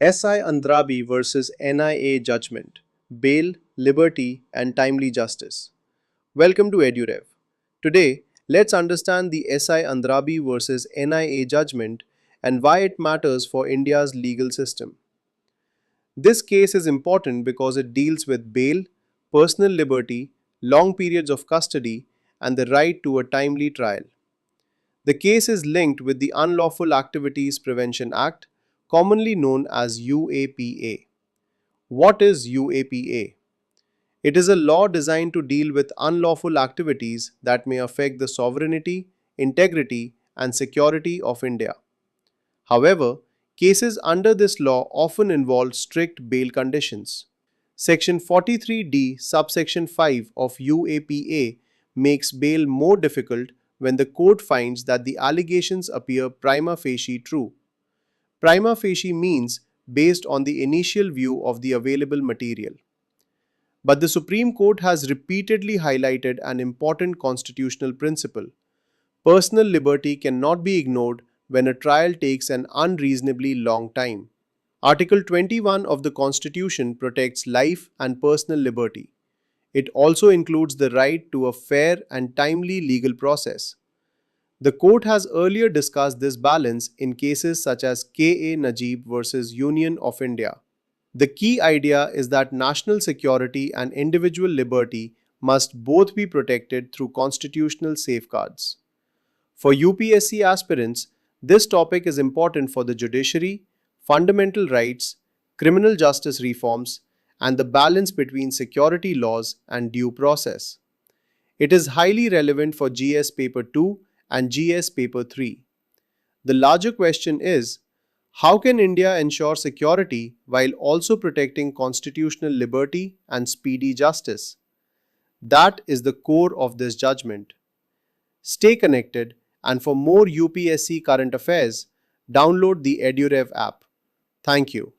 SI Andrabi versus NIA Judgment Bail, Liberty, and Timely Justice. Welcome to EduRev. Today, let's understand the SI Andrabi versus NIA judgment and why it matters for India's legal system. This case is important because it deals with bail, personal liberty, long periods of custody, and the right to a timely trial. The case is linked with the Unlawful Activities Prevention Act, commonly known as UAPA. What is UAPA? It is a law designed to deal with unlawful activities that may affect the sovereignty, integrity, and security of India. However, cases under this law often involve strict bail conditions. Section 43D, subsection 5 of UAPA makes bail more difficult when the court finds that the allegations appear prima facie true. Prima facie means based on the initial view of the available material. But the Supreme Court has repeatedly highlighted an important constitutional principle. Personal liberty cannot be ignored when a trial takes an unreasonably long time. Article 21 of the Constitution protects life and personal liberty. It also includes the right to a fair and timely legal process. The court has earlier discussed this balance in cases such as K.A. Najib versus Union of India. The key idea is that national security and individual liberty must both be protected through constitutional safeguards. For UPSC aspirants, this topic is important for the judiciary, fundamental rights, criminal justice reforms, and the balance between security laws and due process. It is highly relevant for GS Paper 2 and GS Paper 3. The larger question is, how can India ensure security while also protecting constitutional liberty and speedy justice? That is the core of this judgment. Stay connected, and for more UPSC current affairs, download the EduRev app. Thank you.